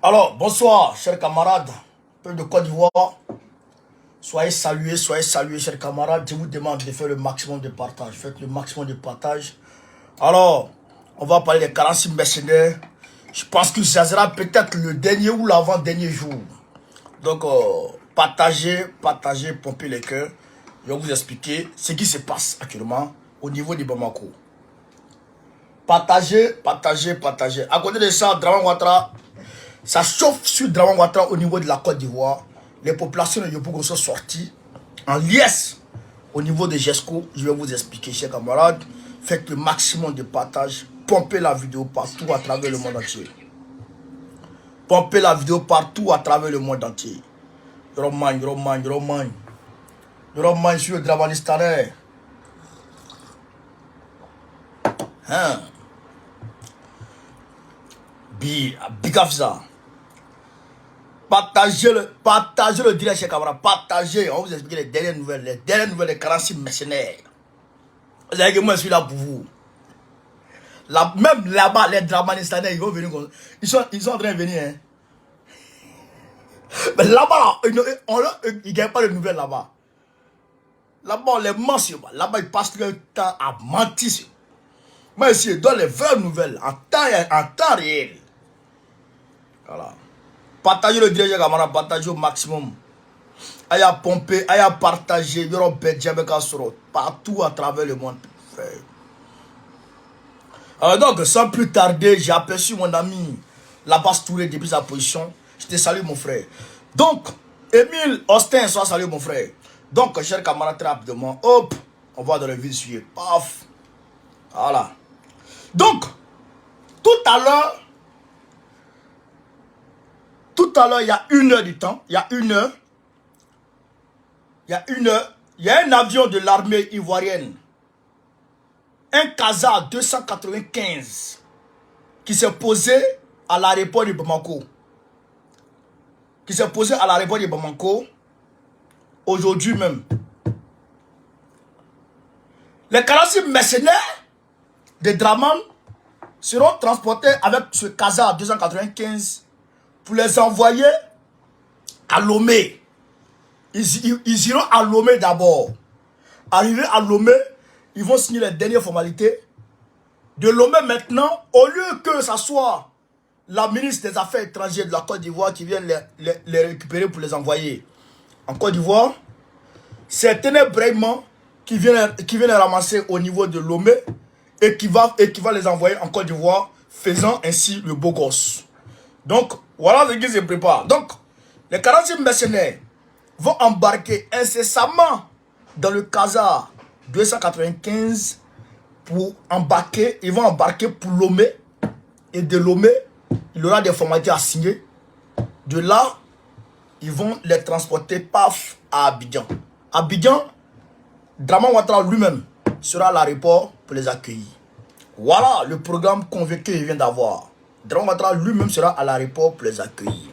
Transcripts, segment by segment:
Alors, bonsoir, chers camarades, peuple de Côte d'Ivoire. Soyez salués, chers camarades. Je vous demande de faire le maximum de partage. Faites le maximum de partage. Alors, on va parler des 46 mercenaires. Je pense que ça sera peut-être le dernier ou l'avant-dernier jour. Donc, partagez, pompez les cœurs. Je vais vous expliquer ce qui se passe actuellement au niveau de Bamako. Partagez. À côté de ça, Dramane Ouattara, ça chauffe sur Dramane Ouattara au niveau de la Côte d'Ivoire. Les populations de Yopougon sont sorties en liesse au niveau de GESCO. Je vais vous expliquer, chers camarades. Faites le maximum de partage. Pompez la vidéo partout à travers le monde entier. Pompez la vidéo partout à travers le monde entier. Roman sur le Dramanistanais. Hein? Big Afza. Partagez le direct, chers camarades. Partagez. On va vous expliquer les dernières nouvelles des 46 mercenaires. Vous savez que moi, je suis là pour vous. Même là-bas, les Dramanistanais, ils vont venir. Ils sont en train de venir. Hein. Mais là-bas, ils ne gagnent pas de nouvelles là-bas. Là-bas, on les ment sur. Là-bas, ils passent leur temps à mentir sur. Moi, ici, je donne les vraies nouvelles en temps réel. Voilà. Partagez le direct, camarade, partagez au maximum. Aya pomper, aya partager, partout à travers le monde. Alors donc, sans plus tarder, j'ai aperçu mon ami Labas Touré depuis sa position. Je te salue, mon frère. Donc, Émile Austin, soit salut, mon frère. Donc, chers camarades, très rapidement, hop, on va dans le vide suivre. Paf. Voilà. Donc, tout à l'heure, il y a 1 heure du temps, il y a un avion de l'armée ivoirienne, un Casa 295, qui s'est posé à l'aéroport de Bamako. Aujourd'hui même. Les 46 mercenaires de Dramane seront transportés avec ce Casa 295 pour les envoyer à Lomé. Ils iront à Lomé d'abord. Arrivés à Lomé, ils vont signer les dernières formalités. De Lomé maintenant, au lieu que ce soit la ministre des Affaires étrangères de la Côte d'Ivoire qui vient les récupérer pour les envoyer en Côte d'Ivoire, c'est Téné Brahima qui vient les ramasser au niveau de Lomé et qui va les envoyer en Côte d'Ivoire, faisant ainsi le beau gosse. Donc, voilà ce qui se prépare. Donc, les 46 mercenaires vont embarquer incessamment dans le Casa 295 ils vont embarquer pour Lomé. Et de Lomé, il y aura des formalités à signer. De là, ils vont les transporter paf à Abidjan. Abidjan, Dramane Ouattara lui-même sera à l'aéroport pour les accueillir. Voilà le programme convaincu qu'il vient d'avoir. Dramane Ouattara lui-même sera à l'aéroport pour les accueillir.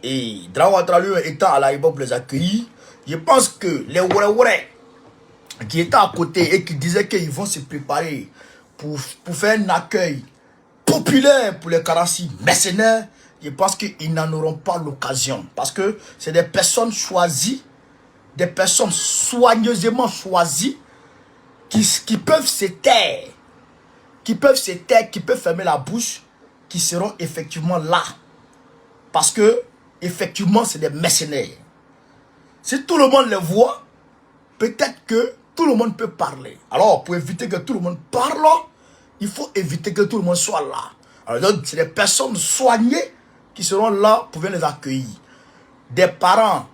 Et Dramane Ouattara lui-même étant à l'aéroport pour les accueillir, je pense que les Ouare qui étaient à côté et qui disaient qu'ils vont se préparer pour faire un accueil populaire pour les 46 mercenaires, je pense qu'ils n'en auront pas l'occasion. Parce que c'est des personnes choisies, des personnes soigneusement choisies qui peuvent se taire, qui peuvent fermer la bouche, qui seront effectivement là. Parce que, effectivement, c'est des mercenaires. Si tout le monde les voit, peut-être que tout le monde peut parler. Alors, pour éviter que tout le monde parle, il faut éviter que tout le monde soit là. Alors, c'est des personnes soignées qui seront là pour venir les accueillir. Des parents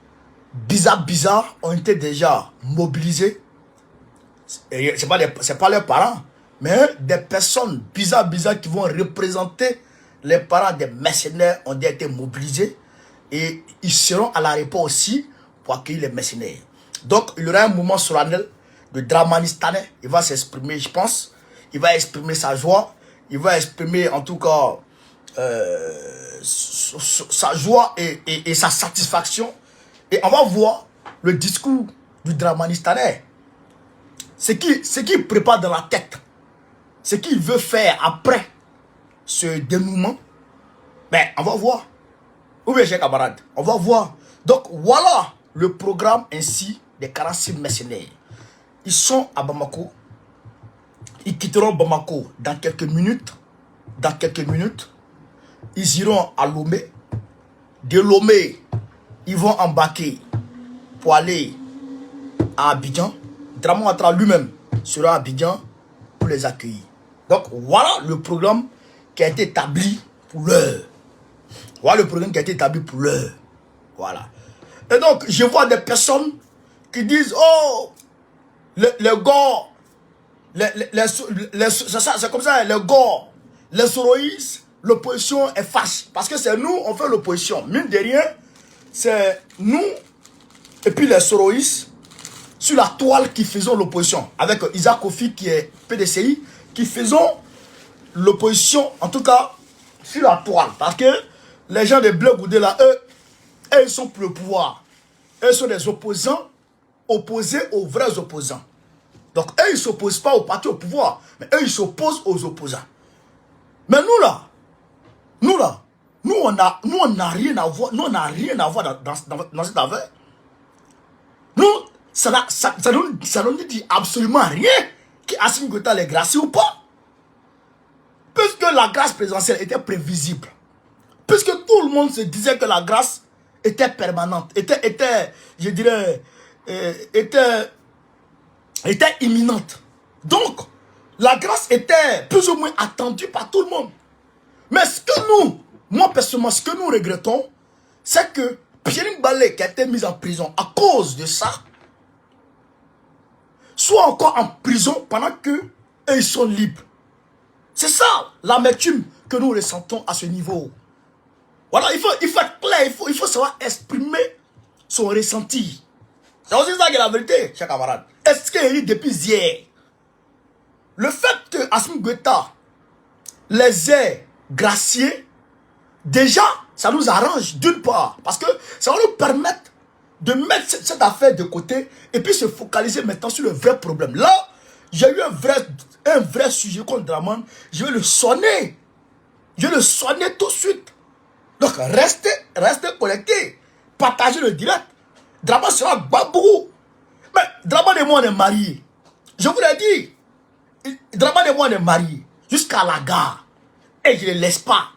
bizarres ont été déjà mobilisés. C'est pas leurs parents, mais des personnes bizarres qui vont représenter les parents des mercenaires ont déjà été mobilisés. Et ils seront à l'aéroport aussi pour accueillir les mercenaires. Donc, il y aura un moment solennel de Dramanistanais. Il va s'exprimer, je pense. Il va exprimer sa joie. Il va exprimer, en tout cas, sa joie et sa satisfaction. Et on va voir le discours du Dramanistanais. Ce qu'il prépare dans la tête. Ce qu'il veut faire après ce dénouement. Ben, on va voir. Ou bien, chers camarades, on va voir. Donc, voilà le programme ainsi des 46 mercenaires. Ils sont à Bamako. Ils quitteront Bamako dans quelques minutes. Dans quelques minutes, ils iront à Lomé. De Lomé, ils vont embarquer pour aller à Abidjan. Dramane Ouattara lui-même sera à Abidjan pour les accueillir. Donc, voilà le programme qui a été établi pour l'heure. Voilà le programme qui a été établi pour l'heure. Voilà. Et donc, je vois des personnes qui disent, oh, les gars, c'est comme ça, les gars, les soroïstes, l'opposition est fâche. Parce que c'est nous, on fait l'opposition. Mine de rien, c'est nous, et puis les soroïstes, sur la toile qui faisons l'opposition. Avec Isaac Kofi qui est PDCI, qui faisons l'opposition, en tout cas, sur la toile. Parce que les gens de Bleu Goudé là, eux, ils sont pour le pouvoir. Eux sont des opposants, opposés aux vrais opposants. Donc, eux, ils ne s'opposent pas au parti au pouvoir, mais eux, ils s'opposent aux opposants. Mais nous, on n'a rien à voir, nous, on n'a rien à voir dans cette affaire. Nous, ça ne dit absolument rien qui Assimi Goïta les gracier ou pas. Puisque la grâce présidentielle était prévisible. Puisque tout le monde se disait que la grâce était permanente, était imminente. Donc, la grâce était plus ou moins attendue par tout le monde. Mais ce que nous, moi personnellement, ce que nous regrettons, c'est que Pierre Balé, qui a été mis en prison à cause de ça, soit encore en prison pendant que ils sont libres. C'est ça l'amertume que nous ressentons à ce niveau. Voilà, il faut être clair, il faut savoir exprimer son ressenti. C'est aussi ça qui est la vérité, chers camarades. Est-ce qu'il dit depuis hier, le fait que Assimi Goïta les ait graciés, déjà, ça nous arrange d'une part. Parce que ça va nous permettre de mettre cette affaire de côté et puis se focaliser maintenant sur le vrai problème. Là, j'ai eu un vrai sujet contre Dramane. Je vais le sonner. Je vais le sonner tout de suite. Donc, restez connectés. Partagez le direct. Dramane sera babou. Mais Dramane et moi, on est mariés. Je vous l'ai dit. Dramane et moi, on est mariés. Jusqu'à la gare. Et je ne le laisse pas.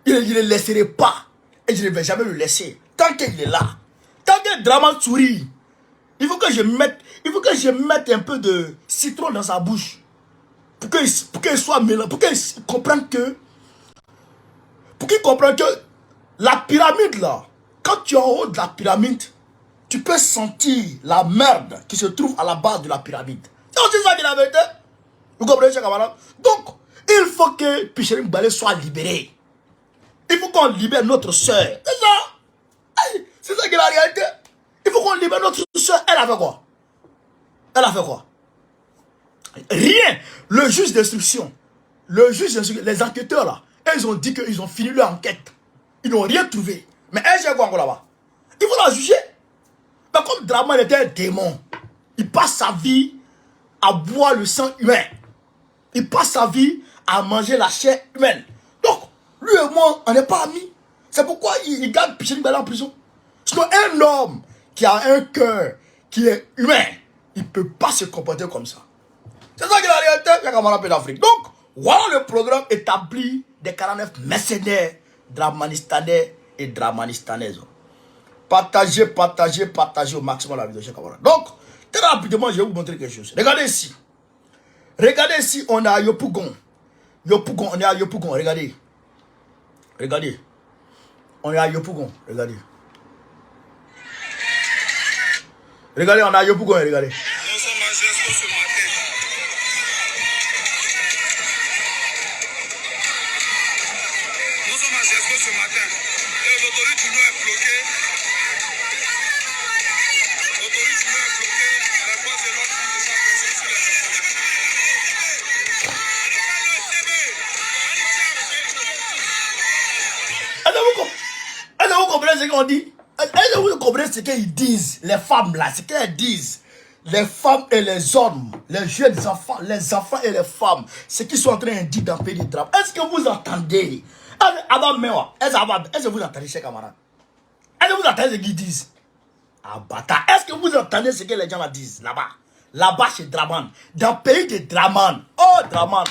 Je ne le laisserai pas. Et je ne vais jamais le laisser. Tant qu'il est là. Tant que Dramane sourit. Il faut que je mette un peu de citron dans sa bouche. Pour qu'il soit mélangé. Pour qu'il comprenne que. Pour qu'il comprenne que la pyramide là. Quand tu es en haut de la pyramide, tu peux sentir la merde qui se trouve à la base de la pyramide. C'est aussi ça qui est la vérité. Vous comprenez, chers camarades? Donc, il faut que Pichering Balé soit libéré. Il faut qu'on libère notre soeur. C'est ça. C'est ça qui est la réalité. Il faut qu'on libère notre soeur. Elle a fait quoi? Elle a fait quoi? Rien. Le juge d'instruction, les enquêteurs là, ils ont dit qu'ils ont fini leur enquête. Ils n'ont rien trouvé. Mais elle, j'ai quoi encore là-bas? Il faut la juger. Mais comme Dramane était un démon, il passe sa vie à boire le sang humain. Il passe sa vie à manger la chair humaine. Donc, lui et moi, on n'est pas amis. C'est pourquoi il garde Pichering Balé en prison. Sinon, un homme qui a un cœur qui est humain, il ne peut pas se comporter comme ça. C'est ça qui est la réalité, les camarades d'Afrique. Donc, voilà le programme établi des 49 mercenaires dramanistanais et dramanistanaises. Partagez au maximum la vidéo, chers camarades. Donc, très rapidement, je vais vous montrer quelque chose. Regardez ici. Regardez ici, on est à Yopougon. On est à Yopougon, regardez. Regardez. On est à Yopougon, regardez. Regardez, on est à Yopougon, regardez. Nous sommes à Gesco ce matin. Nous sommes à Gesco ce matin. Et l'autoroute du Nord est bloquée. L'autoroute du Nord est bloquée. Les forces de l'ordre ont déjà pression sur les autorités. Est-ce que vous comprenez ce qu'on dit? Est-ce que vous comprenez ce qu'ils disent? Les femmes là, ce qu'elles disent. Les femmes et les hommes, les jeunes enfants, les enfants et les femmes, ce qu'ils sont en train de dire dans le pays du drame. Est-ce que vous entendez? Est-ce que vous entendez, chers camarades? Est-ce que vous entendez ce qu'ils disent? Ah, bâtard. Est-ce que vous entendez ce que les gens disent là-bas? Là-bas, chez Draman. Dans le pays de Draman. Oh, Draman.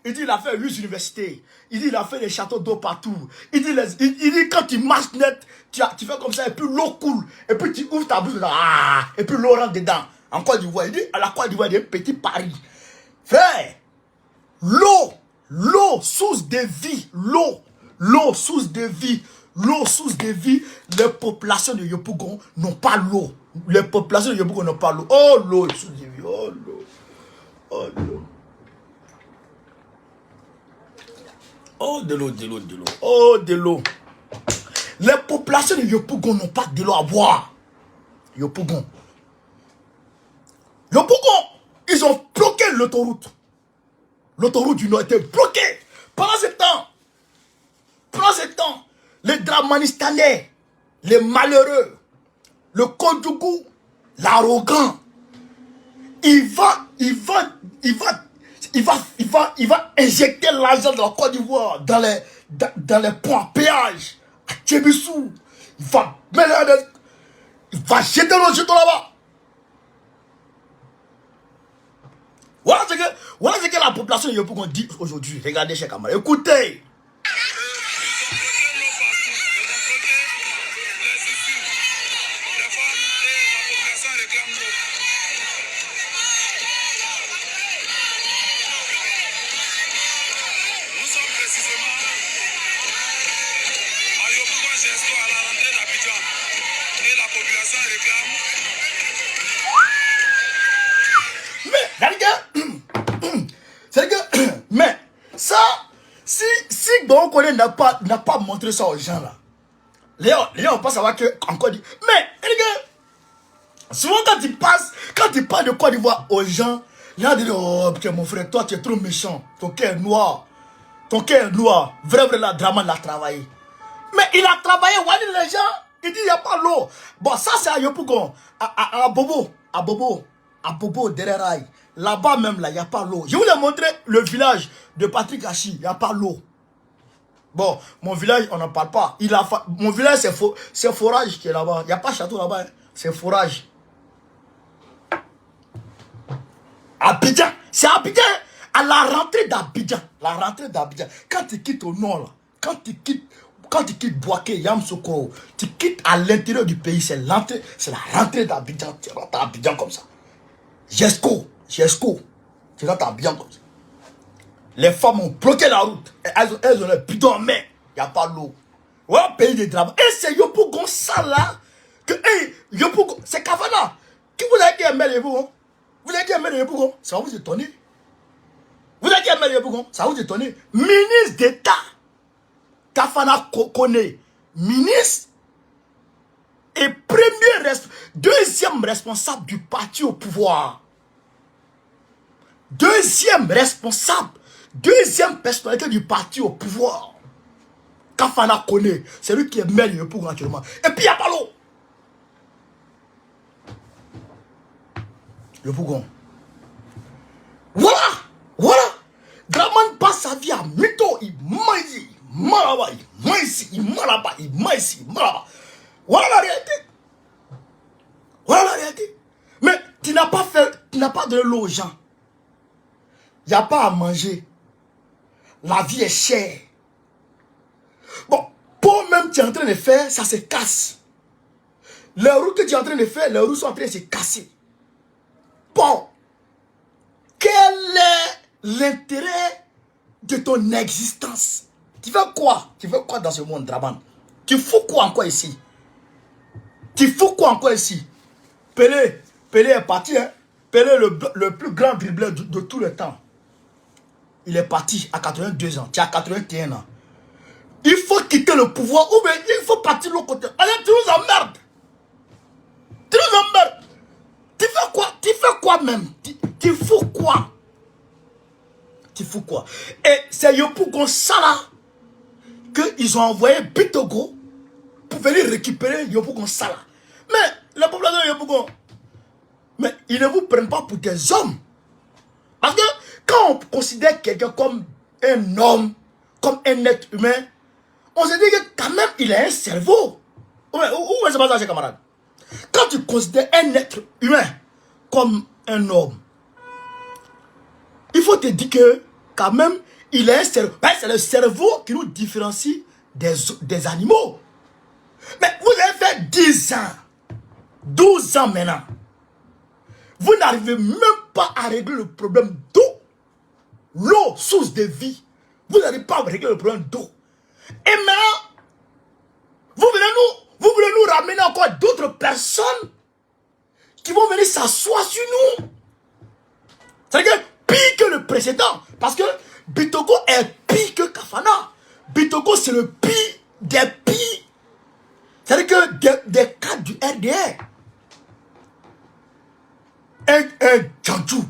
Il dit, il a fait 8 universités. Il dit, il a fait des châteaux d'eau partout. Il dit, quand tu marches net, tu fais comme ça, et puis l'eau coule. Et puis tu ouvres ta bouche, et puis l'eau rentre dedans. En Côte d'Ivoire, il dit, à la Côte d'Ivoire, il y a un petit Paris. Frère, l'eau, source de vie. L'eau, source de vie. L'eau, source de vie. Les populations de Yopougon n'ont pas l'eau. Les populations de Yopougon n'ont pas l'eau. Oh, l'eau, source de vie. Oh, l'eau. Oh, l'eau. Oh, de l'eau, de l'eau, de l'eau. Oh, de l'eau. Les populations de Yopougon n'ont pas de l'eau à boire. Yopougon, ils ont bloqué l'autoroute. L'autoroute du Nord était bloquée. Pendant ce temps, les Dramanistanais, les malheureux, le Kodjougou, l'arrogant, il va injecter l'argent de la Côte d'Ivoire dans les points à péage à Tchébissou. Il va jeter le jeton là-bas. Voilà ce que la population de Yopougon dit aujourd'hui. Regardez, chers camarades. Écoutez. Mais ça, si Bon Collé n'a pas montré ça aux gens là, les gens vont pas savoir que encore dit. Mais les gars, souvent quand tu parles de Côte d'Ivoire aux gens, les gens disent oh putain mon frère, toi tu es trop méchant, ton cœur est noir, vrai là, Draman l'a travaillé. Mais il a travaillé, voilà les gens, il dit il n'y a pas l'eau. Bon ça c'est à Yopougon, à Bobo derrière Rail. Là-bas même, là, il n'y a pas l'eau. Je vous ai montré le village de Patrick Hachi. Il n'y a pas l'eau. Bon, mon village, on n'en parle pas. Mon village, c'est forage qui est là-bas. Il n'y a pas château là-bas. Hein. C'est forage. Abidjan. C'est Abidjan. À la rentrée d'Abidjan. Quand tu quittes au nord, là, quand tu quittes Boaké, Yamsoukro, tu quittes à l'intérieur du pays, c'est la rentrée d'Abidjan. Tu rentres à Abidjan comme ça. Jesco, tu rentres bien comme ça. Les femmes ont bloqué la route. Elles ont les bidons en main. Il n'y a pas l'eau. Voilà, pays de drame. Et c'est Yopougon ça là. Yopougon, c'est Kafana. Qui vous a dit un maire de Yopougon? Vous avez dit un maire de Yopougon? Ça va vous étonner. Vous avez dit un maire de Yopougon? Ça va vous étonner. Ministre d'État. Kafana Kone. Ministre. Et deuxième responsable du parti au pouvoir. Deuxième personnalité du parti au pouvoir. Kafana Kone. C'est lui qui est maire de Yopougon actuellement. Et puis il n'y a pas l'eau. Yopougon. Voilà. Draman passe sa vie à mytho. Il ment ici, il ment là-bas, il ment ici, il ment là-bas, il ment ici, il ment là-bas. Voilà la réalité. Mais tu n'as pas donné l'eau aux gens. Il n'y a pas à manger. La vie est chère. Bon, pour même tu es en train de faire, ça se casse. Les roues que tu es en train de faire, les roues sont en train de se casser. Bon, quel est l'intérêt de ton existence? Tu fais quoi? Tu fais quoi dans ce monde, Draman? Tu fous quoi encore ici? Pelé est parti, hein? Pelé le plus grand dribbleur de tout le temps. Il est parti à 82 ans. Tu as 81 ans. Il faut quitter le pouvoir ou bien il faut partir de l'autre côté. Allez, tu nous emmerdes. Tu fais quoi même? Tu fous quoi? Et c'est Yopougon Sala qu'ils ont envoyé Bitogo pour venir récupérer Yopougon Sala. Mais la population de Yopougon, mais ils ne vous prennent pas pour des hommes. Parce que quand on considère quelqu'un comme un homme, comme un être humain, on se dit que quand même, il a un cerveau. Où est-ce que c'est, camarade? Quand tu considères un être humain comme un homme, il faut te dire que quand même, il a un cerveau. Ben, c'est le cerveau qui nous différencie des animaux. Mais vous avez fait 10 ans, 12 ans maintenant. Vous n'arrivez même pas à régler le problème d'eau. L'eau, source de vie. Vous n'arrivez pas à régler le problème d'eau. Et maintenant, vous voulez nous ramener encore d'autres personnes qui vont venir s'asseoir sur nous. C'est-à-dire que pire que le précédent. Parce que Bitogo est pire que Kafana. Bitogo, c'est le pire des pires. C'est-à-dire que des cas du RDR. Un Djandjou.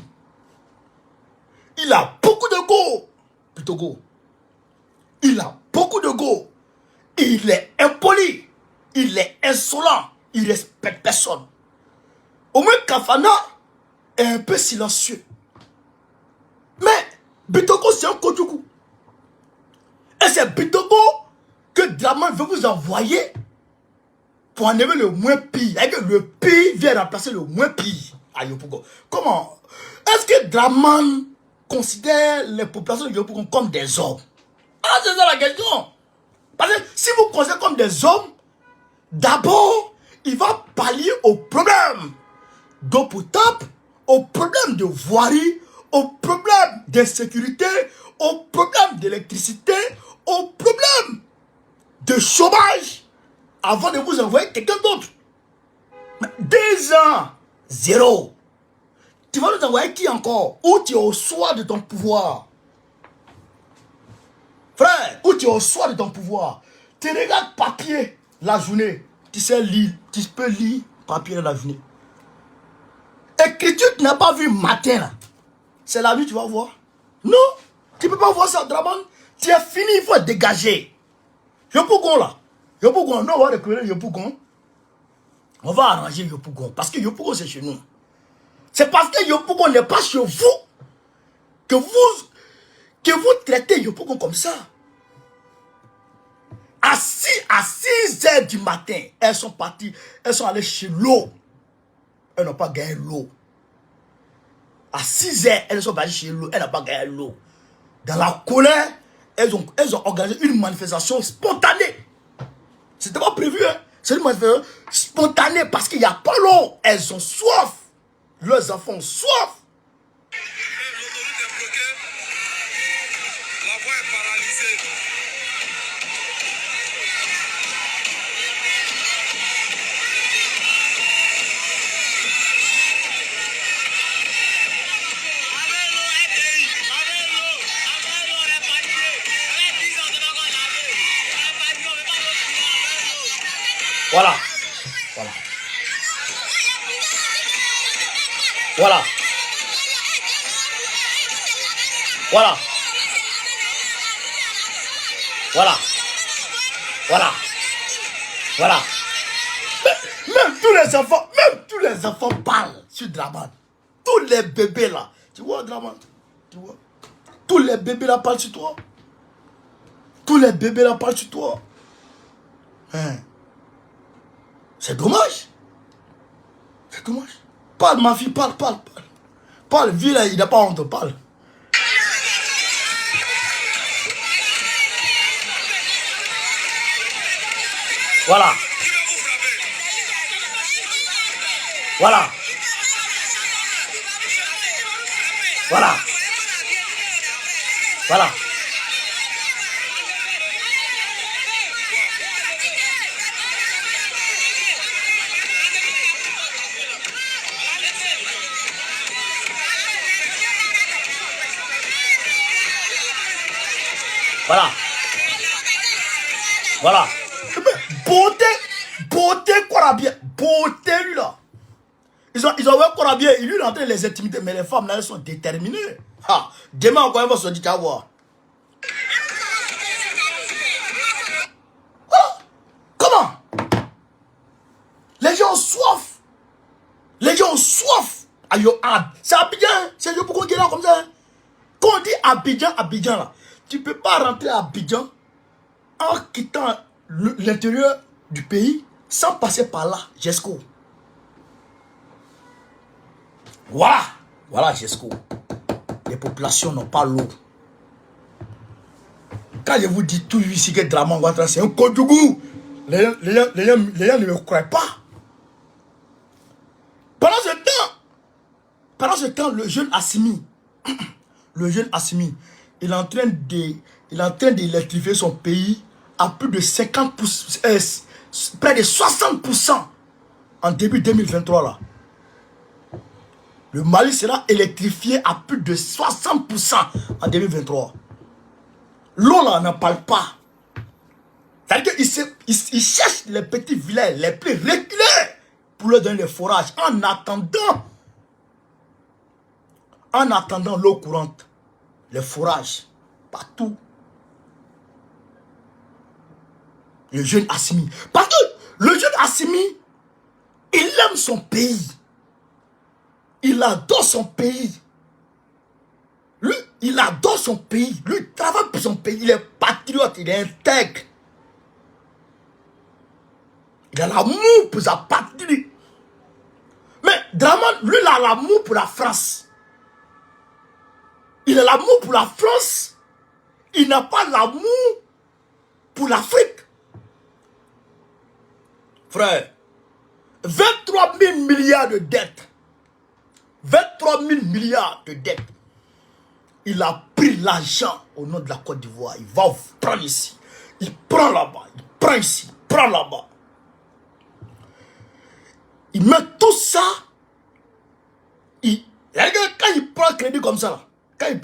Il a beaucoup de go. Bitogo. Il a beaucoup de go. Il est impoli. Il est insolent. Il respecte personne. Au moins Kafana est un peu silencieux. Mais Bitogo, c'est un Kodjougou. Et c'est Bitogo que Draman veut vous envoyer pour enlever le moins pire. Et que le pire vient remplacer le moins pire à Yopougon. Comment? Est-ce que Draman considère les populations de Yopougon comme des hommes? Ah, c'est ça la question. Parce que si vous considérez comme des hommes, d'abord, il va pallier au problème d'eau potable, au problème de voirie, au problème d'insécurité, au problème d'électricité, au problème de chômage, avant de vous envoyer quelqu'un d'autre. 2 ans, 0. Tu vas nous envoyer qui encore? Où tu es au soir de ton pouvoir? Frère, où tu es au soir de ton pouvoir? Tu regardes papier la journée. Tu sais lire, tu peux lire papier la journée. Écriture, tu n'as pas vu matin là. C'est la nuit, tu vas voir. Non, tu ne peux pas voir ça, Draman. Tu es fini, il faut dégager. Yopougon là. Yopougon, non, on va récupérer Yopougon. On va arranger Yopougon. Parce que Yopougon, c'est chez nous. C'est parce que Yopougon n'est pas chez vous que vous traitez Yopougon comme ça. À 6 heures du matin, elles sont parties, elles sont allées chez l'eau. Elles n'ont pas gagné l'eau. À 6 heures, elles sont parties chez l'eau, elles n'ont pas gagné l'eau. Dans la colère, elles ont organisé une manifestation spontanée. C'était pas prévu, hein. C'est une manifestation spontanée parce qu'il n'y a pas l'eau. Elles ont soif. Leurs enfants ont soif. L'autoroute est bloquée. La voie est paralysée. Voilà. Voilà. Voilà. Voilà. Voilà. Voilà. Voilà. Même tous les enfants parlent sur Draman. Tous les bébés là. Tu vois, Draman? Tu vois? Tous les bébés là parlent sur toi. Tous les bébés là parlent sur toi. Hein? C'est dommage. C'est dommage. Parle, ma fille, parle. Parle, viens là, il n'a pas honte, parle. Voilà. Voilà. Voilà. Voilà. Voilà. Voilà. Beauté Korabien. Beauté lui là. Ils ont vu Korabien, il lui est en train de les intimider. Mais les femmes là, elles sont déterminées. Ha. Demain encore, elles vont se dire, tu vas voir. Oh. Comment? Les gens ont soif. Les gens ont soif. C'est Abidjan. C'est Yopougon qui est là comme ça. Quand on dit Abidjan là. Tu ne peux pas rentrer à Abidjan en quittant l'intérieur du pays sans passer par là, GESCO. Voilà GESCO. Les populations n'ont pas l'eau. Quand je vous dis tout ici que Dramane Ouattara c'est un Kodjougou, les gens ne me croient pas. Pendant ce temps, le jeune Assimi, il est en train d'électrifier son pays à plus de 50%, près de 60% en début 2023 là. Le Mali sera électrifié à plus de 60% en 2023. L'eau là n'en parle pas. C'est-à-dire qu'il cherche les petits villages les plus reculés pour leur donner les forages en attendant l'eau courante, les forages, partout. Le jeune Assimi. Parce que le jeune Assimi, il aime son pays. Il adore son pays. Lui, il adore son pays. Lui, il travaille pour son pays. Il est patriote, il est intègre. Il a l'amour pour sa patrie. Mais Dramane, lui, il a l'amour pour la France. Il a l'amour pour la France. Il n'a pas l'amour pour l'Afrique. Frère, 23 000 milliards de dettes. 23 000 milliards de dettes. Il a pris l'argent au nom de la Côte d'Ivoire. Il va prendre ici. Il prend là-bas. Il prend ici. Il prend là-bas. Il met tout ça. Quand il prend crédit comme ça, il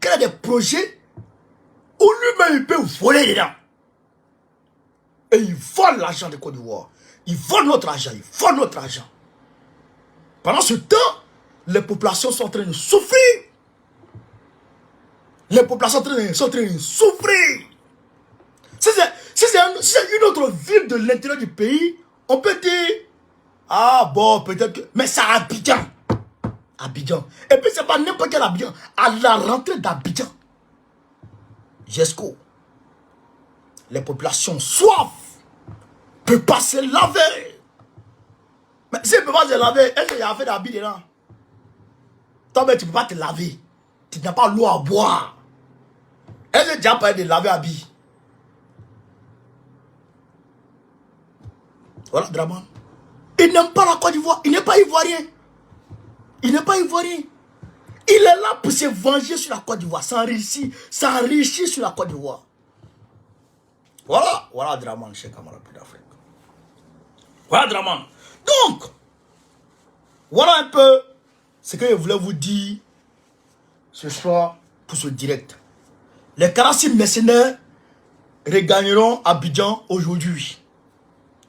crée des projets où lui-même il peut voler dedans. Et il vole l'argent de Côte d'Ivoire. Il vole notre argent. Pendant ce temps, les populations sont en train de souffrir. Si c'est une autre ville de l'intérieur du pays, on peut dire, ah bon, peut-être que... Mais c'est à Abidjan. Et puis c'est pas n'importe quel Abidjan. À la rentrée d'Abidjan, GESCO, les populations soif ne peuvent pas se laver. Mais si ils ne peuvent pas se laver, est-ce qu'il y a affaire d'habit dedans? Toi, mais tu ne peux pas te laver. Tu n'as pas l'eau à boire. Est-ce que tu as parlé de laver habit? Voilà, Dramane. Il n'aime pas la Côte d'Ivoire. Il n'est pas ivoirien. Il est là pour se venger sur la Côte d'Ivoire. S'enrichir sur la Côte d'Ivoire. Voilà Dramane, cher camarade d'Afrique. Voilà Dramane. Donc, voilà un peu ce que je voulais vous dire ce soir pour ce direct. Les Karassi mercenaires regagneront Abidjan aujourd'hui.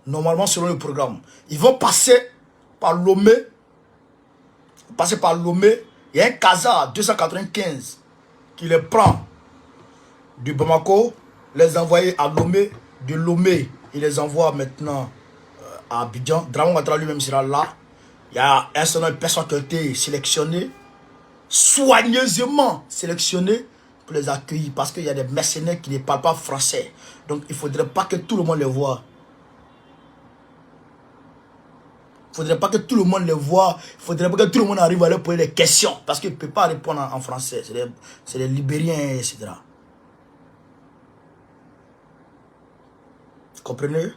Normalement, selon le programme. Ils vont passer par Lomé. Il y a un Kaza 295 qui les prend du Bamako, les envoyer à Lomé. De Lomé, il les envoie maintenant à Abidjan. Dramane Ouattara lui-même sera là. Il y a un certain nombre de personnes qui ont été sélectionnées, soigneusement sélectionnées pour les accueillir. Parce qu'il y a des mercenaires qui ne parlent pas français. Donc il ne faudrait pas que tout le monde les voie. Il ne faudrait pas que tout le monde les voie. Il ne faudrait pas que tout le monde arrive à leur poser des questions. Parce qu'ils ne peuvent pas répondre en français. C'est des Libériens, etc. Vous comprenez?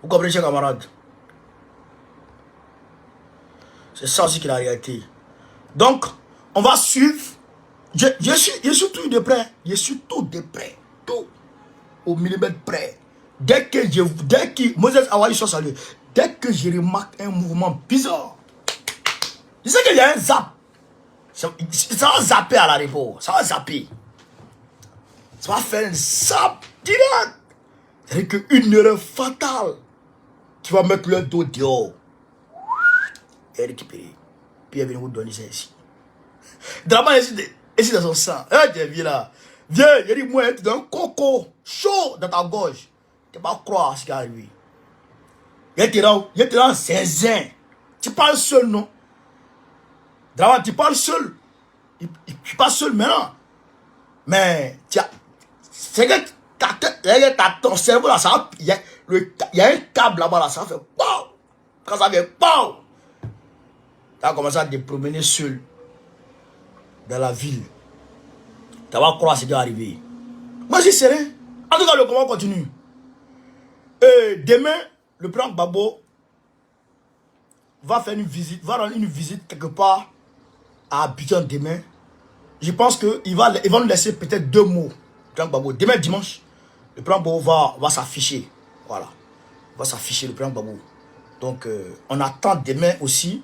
Vous comprenez, chers camarades? C'est ça aussi qui est la réalité. Donc, on va suivre. Je suis tout de près. Je suis tout de près. Tout. Au millimètre près. Dès que Moses Awali soit salué, dès que je remarque un mouvement bizarre, je sais qu'il y a un zap. Ça va zapper à la réponse. Ça va zapper. Ça va faire un zap direct. C'est-à-dire qu'une erreur fatale, tu vas mettre le dos dehors et récupérer. Puis il va vous donner ça ici. Dramane ici dans son sang. Viens là. Viens, il dit moi, tu as un coco chaud dans ta gorge. Tu ne vas pas croire à ce qui est arrivé. Il te rend zinzin. Tu parles seul, non? Dramane, tu parles seul. il n'est pas seul maintenant. Mais c'est que ton cerveau là, il y a un câble là-bas, là, ça fait wow. Quand ça fait wow, tu vas commencer à te promener seul dans la ville. Tu vas croire ce qui va arriver. Moi, je suis serein. En tout cas, le combat continue. Et demain, le président Gbagbo va faire une visite, va rendre une visite quelque part à Abidjan demain. Je pense qu'il va nous laisser peut-être 2 mots. Demain dimanche, le président Gbagbo va s'afficher. Voilà. Il va s'afficher, le président Gbagbo. Donc, on attend demain aussi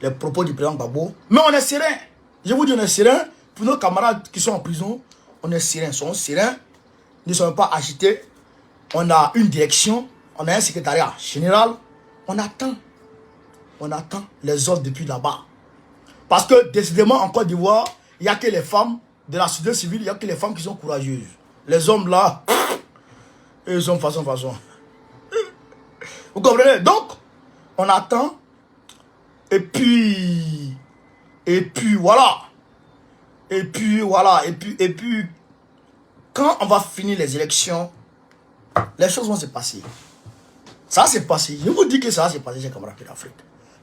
les propos du président Gbagbo. Mais on est serein. Je vous dis, on est serein. Pour nos camarades qui sont en prison, on est serein. Ils sont sereins. Ils ne sont pas agités. On a une direction. On a un secrétariat général. On attend. On attend les ordres depuis là-bas. Parce que, décidément, en Côte d'Ivoire, il n'y a que les femmes de la société civile, il n'y a que les femmes qui sont courageuses. Les hommes là, ils sont façon. Vous comprenez? Donc, on attend. Et puis voilà. Et puis, quand on va finir les élections, les choses vont se passer. Ça s'est passé. Je vous dis que ça s'est passé chez camarades d'Afrique.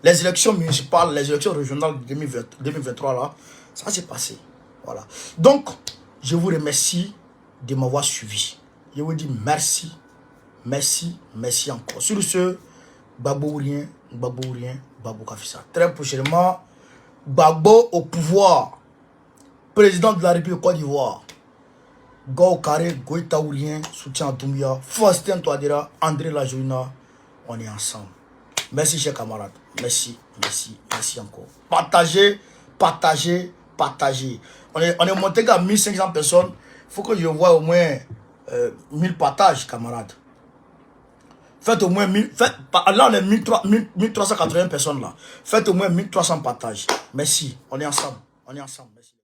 Les élections municipales, les élections régionales de 2023, là, ça s'est passé. Voilà. Donc, je vous remercie de m'avoir suivi. Je vous dis merci. Merci encore. Sur ce, Gbagbo ou rien, Gbagbo Kafisa. Très prochainement, Gbagbo au pouvoir. Président de la République de Côte d'Ivoire. Go Carré, Goïta ou rien, soutien à Doumbia, Faustin Touadéra, André Lajouna. On est ensemble. Merci, chers camarades. Merci encore. Partagez. On est monté à 1500 personnes. Il faut que je voie au moins 1000 partages, camarades. Faites au moins 1000. Là, on est 1380 personnes là. Faites au moins 1300 partages. Merci. On est ensemble. Merci.